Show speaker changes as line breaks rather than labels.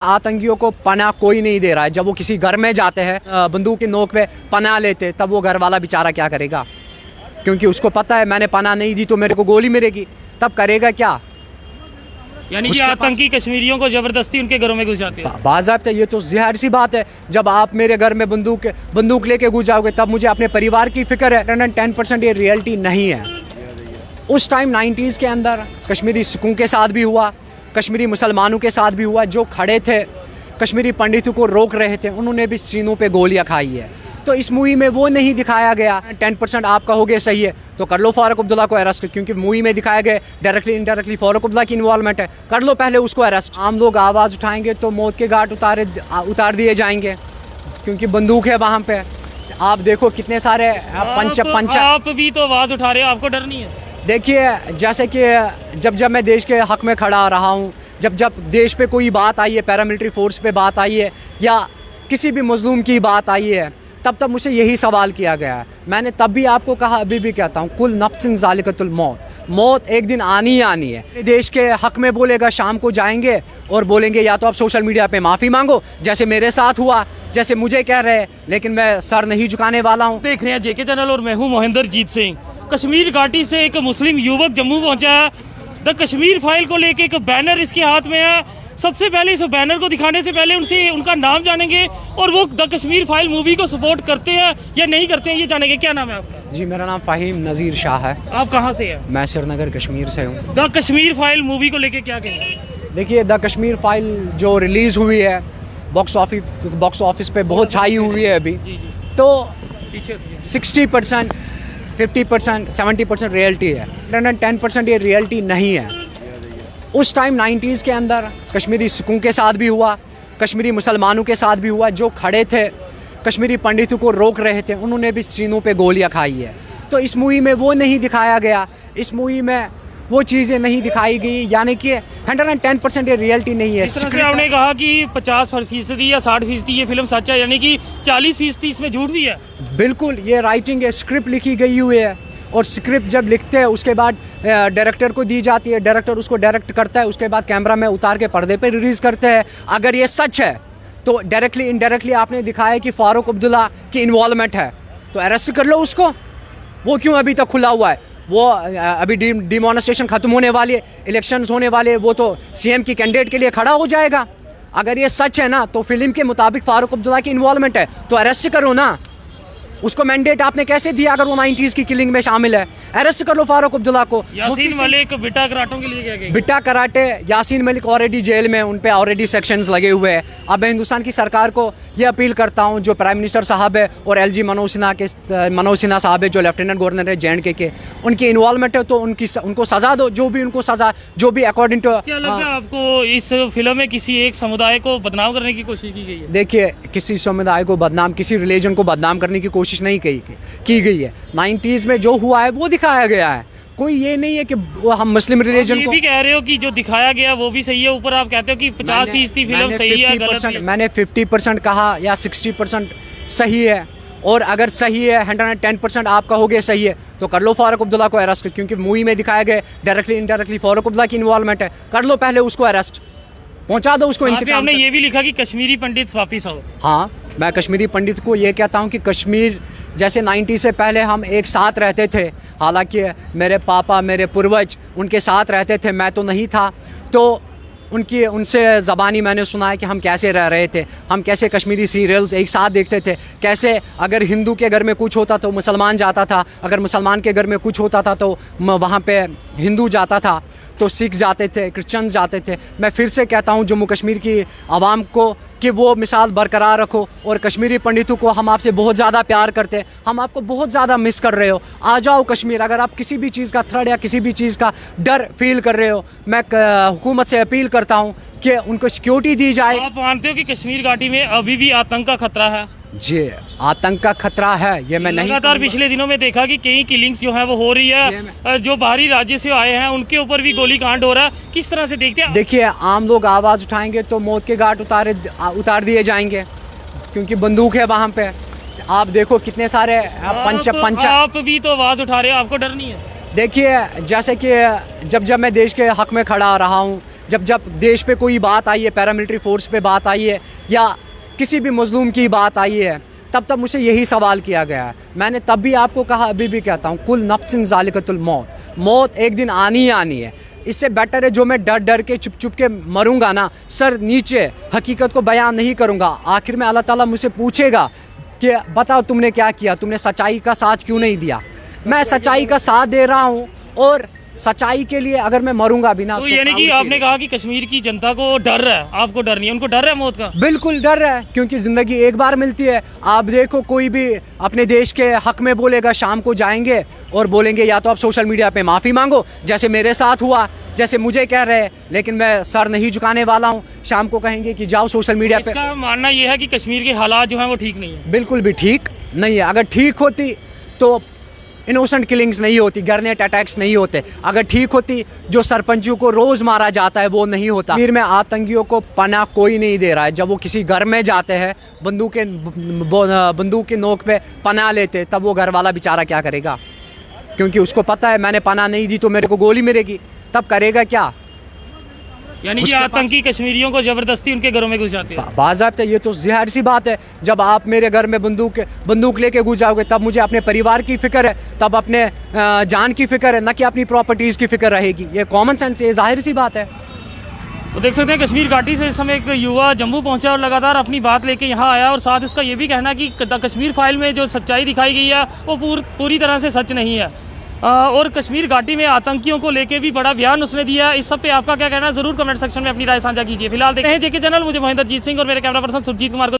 आतंकियों को पनाह कोई नहीं दे रहा है। जब वो किसी घर में जाते हैं बंदूक की नोक पे पनाह लेते, तब वो घर वाला बेचारा क्या करेगा? क्योंकि उसको पता है मैंने पनाह नहीं दी तो मेरे को गोली मिलेगी, तब करेगा क्या?
यानी कि आतंकी कश्मीरियों को जबरदस्ती उनके घरों में घुस जाते हैं।
बाज़ाब्ता ये तो ज़ाहिर सी बात है। जब आप मेरे घर में बंदूक लेके घुस जाओगे तब मुझे अपने परिवार की फिक्र है। 10% ये रियलिटी नहीं है। उस टाइम 90s के अंदर कश्मीरी सिखों के साथ भी हुआ, कश्मीरी मुसलमानों के साथ भी हुआ। जो खड़े थे कश्मीरी पंडितों को रोक रहे थे, उन्होंने भी सीनों पे गोलियां खाई है। तो इस मूवी में वो नहीं दिखाया गया। 10% आप कहोगे सही है तो कर लो फारूक अब्दुल्ला को अरेस्ट, क्योंकि मूवी में दिखाया गया डायरेक्टली इनडायरेक्टली फारूक अब्दुल्ला की इन्वॉल्वमेंट है। कर लो पहले उसको अरेस्ट। आम लोग आवाज़ उठाएंगे तो मौत के घाट उतार दिए जाएंगे, क्योंकि बंदूक है वहाँ पे। आप देखो कितने सारे
आप भी तो आवाज़ उठा रहे हो, आपको डर नहीं है?
देखिए, जैसे कि जब मैं देश के हक में खड़ा रहा हूँ, जब देश पे कोई बात आई है, पैरामिलिट्री फोर्स पे बात आई है या किसी भी मजलूम की बात आई है, तब मुझसे यही सवाल किया गया है। मैंने तब भी आपको कहा, अभी भी कहता हूँ, कुल नफ्सिन ज़ालिकतुल मौत, मौत एक दिन आनी ही आनी है। देश के हक में बोलेगा, शाम को जाएंगे और बोलेंगे या तो आप सोशल मीडिया पे माफ़ी मांगो, जैसे मेरे साथ हुआ, जैसे मुझे कह रहे हैं, लेकिन मैं सर नहीं झुकाने वाला हूँ।
देख रहे हैं जेके चैनल और मैं हूँ मोहिंदरजीत सिंह। कश्मीर घाटी से एक मुस्लिम युवक जम्मू पहुंचा है। द कश्मीर फाइल को लेके एक बैनर इसके हाथ में है। सबसे पहले इस बैनर को दिखाने से पहले उनसे उनका नाम जानेंगे और वो द कश्मीर फाइल मूवी को सपोर्ट करते हैं या नहीं करते हैं, ये जानेंगे। क्या नाम है आपका?
जी, मेरा नाम फ़हीम नज़ीर शाह है।
आप कहाँ से हैं?
मैं श्रीनगर कश्मीर से हूँ।
द कश्मीर फाइल मूवी को लेके क्या कहेंगे?
देखिए, द कश्मीर फाइल जो रिलीज़ हुई है बॉक्स ऑफिस पे बहुत छाई हुई है अभी। तो 60%, 50%, 70% रियलिटी है। 10% ये रियलिटी नहीं है। उस टाइम 90s के अंदर कश्मीरी सिखों के साथ भी हुआ, कश्मीरी मुसलमानों के साथ भी हुआ। जो खड़े थे कश्मीरी पंडितों को रोक रहे थे, उन्होंने भी सीनों पे गोलियां खाई है। तो इस मूवी में वो नहीं दिखाया गया, इस मूवी में वो चीज़ें नहीं दिखाई गई। यानी कि 110% ये रियलिटी नहीं है।
इस तरह से आपने कहा कि 50% या 60% ये फिल्म सच है, यानी कि 40% इसमें झूठ भी है।
बिल्कुल, ये राइटिंग है, स्क्रिप्ट लिखी गई हुई है और स्क्रिप्ट जब लिखते हैं उसके बाद डायरेक्टर को दी जाती है, डायरेक्टर उसको डायरेक्ट करता है, उसके बाद कैमरा में उतार के पर्दे पे रिलीज़ करते हैं। अगर ये सच है तो डायरेक्टली इनडायरेक्टली आपने दिखाया कि फारूक अब्दुल्ला की इन्वॉल्वमेंट है, तो अरेस्ट कर लो उसको। वो क्यों अभी तक खुला हुआ है? वो अभी डिमॉन्स्ट्रेशन ख़त्म होने वाली है, इलेक्शंस होने वाले, वो तो सीएम की कैंडिडेट के लिए खड़ा हो जाएगा। अगर ये सच है ना, तो फिल्म के मुताबिक फारूक अब्दुल्ला की इन्वॉल्वमेंट है तो अरेस्ट करो ना। उसको मैंडेट आपने कैसे दिया अगर वो 90s की किलिंग में शामिल है? अरेस्ट कर लो फारूक अब्दुल्ला को।
यासीन मलिक बिट्टा कराटों के लिए क्या कहेंगे?
Bitta karate, Yasin Malik already jail में, उन पे ऑलरेडी सेक्शंस लगे हुए हैं। अब मैं हिंदुस्तान की सरकार को ये अपील करता हूँ, जो प्राइम मिनिस्टर साहब है और LG मनोज सिन्हा साहब है, जो लेफ्टिनेंट गवर्नर है JNK के, उनकी इन्वॉल्वमेंट है तो उनको सजा दो, जो भी अकॉर्डिंग टू।
क्या लगता है आपको इस फिल्म में किसी एक समुदाय को बदनाम करने की कोशिश की गई है?
देखिए, किसी समुदाय को बदनाम, किसी रिलीजन को बदनाम करने की कोशिश नहीं की गई है। 90s में जो हुआ है वो दिखाया गया है। कोई ये नहीं है कि हम मुस्लिम रिलीजन को।
भी कह रहे हो कि जो दिखाया गया वो भी सही है, ऊपर आप कहते हो कि 50% फिल्म सही है, गलत है।
मैंने 50% कहा या 60% सही है, और अगर सही है 110% आप कहोगे सही है तो कर लो फारूक अब्दुल्ला को अरेस्ट, क्योंकि मूवी में दिखाया गया डायरेक्टली इनडायरेक्टली फारूक अब्दुल्ला की इन्वॉल्वमेंट है। कर लो पहले उसको अरेस्ट, पहुंचा दो उसको।
आपने ये भी लिखा कि कश्मीरी पंडित वापिस आओ।
हाँ, मैं कश्मीरी पंडित को ये कहता हूँ कि कश्मीर जैसे 90 से पहले हम एक साथ रहते थे, हालांकि मेरे पापा, मेरे पूर्वज उनके साथ रहते थे, मैं तो नहीं था, तो उनसे ज़बानी मैंने सुना है कि हम कैसे रह रहे थे, हम कैसे कश्मीरी सीरियल्स एक साथ देखते थे, कैसे अगर हिंदू के घर में कुछ होता तो मुसलमान जाता था, अगर मुसलमान के घर में कुछ होता था तो वहाँ पे हिंदू जाता था, तो सिख जाते थे, क्रिश्चियन जाते थे। मैं फिर से कहता हूँ जम्मू कश्मीर की आवाम को कि वो मिसाल बरकरार रखो, और कश्मीरी पंडितों को हम आपसे बहुत ज़्यादा प्यार करते हैं, हम आपको बहुत ज़्यादा मिस कर रहे हो। आ जाओ कश्मीर। अगर आप किसी भी चीज़ का थ्रेड या किसी भी चीज़ का डर फील कर रहे हो, मैं हुकूमत से अपील करता हूँ कि उनको सिक्योरिटी दी जाए।
आप मानते हो कि कश्मीर घाटी में अभी भी आतंक का खतरा है?
जी, आतंक का खतरा है, ये मैं नहीं।
लगातार पिछले दिनों में देखा कि कई किलिंग्स जो है वो हो रही है, जो बाहरी राज्य से आए हैं उनके ऊपर भी गोली कांड हो रहा है। किस तरह से देखते हैं? देखिए,
आम लोग आवाज़ उठाएंगे तो मौत के घाट उतार दिए जाएंगे, क्योंकि बंदूक है वहाँ पे। आप देखो कितने सारे
आप भी तो आवाज़ उठा रहे हो, आपको डर नहीं है?
देखिए, जैसे कि जब मैं देश के हक में खड़ा रहा हूँ, जब जब देश पे कोई बात आई है, पैरामिलिट्री फोर्स पे बात आई है या किसी भी मजलूम की बात आई है, तब तब मुझसे यही सवाल किया गया है। मैंने तब भी आपको कहा, अभी भी कहता हूँ, कुल नफ्सिन ज़ालिकतुल मौत, मौत एक दिन आनी ही आनी है। इससे बेटर है जो मैं डर डर के चुप चुप के मरूंगा ना, सर नीचे, हकीकत को बयान नहीं करूंगा। आखिर में अल्लाह ताला मुझसे पूछेगा कि बताओ तुमने क्या किया, तुमने सच्चाई का साथ क्यों नहीं दिया। मैं सच्चाई का साथ दे रहा हूँ और सच्चाई के लिए अगर मैं मरूंगा भी ना,
तो यानी कि आपने कहा कि कश्मीर की जनता को डर है, आपको डर नहीं है, उनको डर है मौत का?
बिल्कुल डर है, क्योंकि ज़िंदगी एक बार मिलती है। आप देखो, कोई भी अपने देश के हक में बोलेगा, शाम को जाएंगे और बोलेंगे या तो आप सोशल मीडिया पे माफ़ी मांगो, जैसे मेरे साथ हुआ, जैसे मुझे कह रहे हैं, लेकिन मैं सर नहीं झुकाने वाला हूँ। शाम को कहेंगे कि जाओ सोशल मीडिया पे।
इसका मानना यह है कि कश्मीर के हालात जो हैं वो ठीक नहीं है?
बिल्कुल भी ठीक नहीं है। अगर ठीक होती तो इनोसेंट किलिंग्स नहीं होती, ग्रेनेड अटैक्स नहीं होते। अगर ठीक होती, जो सरपंचों को रोज़ मारा जाता है वो नहीं होता। कश्मीर में आतंकियों को पनाह कोई नहीं दे रहा है। जब वो किसी घर में जाते हैं, बंदूक की नोक पे पनाह लेते, तब वो घर वाला बेचारा क्या करेगा? क्योंकि उसको पता है मैंने पनाह नहीं दी तो मेरे को गोली मिलेगी, तब करेगा क्या?
यानी कि आतंकी कश्मीरियों को जबरदस्ती उनके घरों में घुस जाते हैं।
बाज़ाब्ता ये तो ज़ाहिर सी बात है। जब आप मेरे घर में बंदूक लेके घुस जाओगे, तब मुझे अपने परिवार की फ़िक्र है, तब अपने जान की फ़िक्र है, न कि अपनी प्रॉपर्टीज़ की फ़िक्र रहेगी। ये कॉमन सेंस है, ज़ाहिर सी बात है।
तो देख सकते हैं कश्मीर घाटी से इस समय एक युवा जम्मू पहुंचा और लगातार अपनी बात लेके यहाँ आया, और साथ इसका ये भी कहना कि कश्मीर फाइल में जो सच्चाई दिखाई गई है वो पूरी तरह से सच नहीं है। और कश्मीर घाटी में आतंकियों को लेके भी बड़ा बयान उसने दिया। इस सब पे आपका क्या कहना है, जरूर कमेंट सेक्शन में अपनी राय साझा कीजिए। फिलहाल देखते हैं जेके चैनल, मुझे महेंद्र जीत सिंह और मेरे कैमरा पर्सन सुरजीत कुमार को।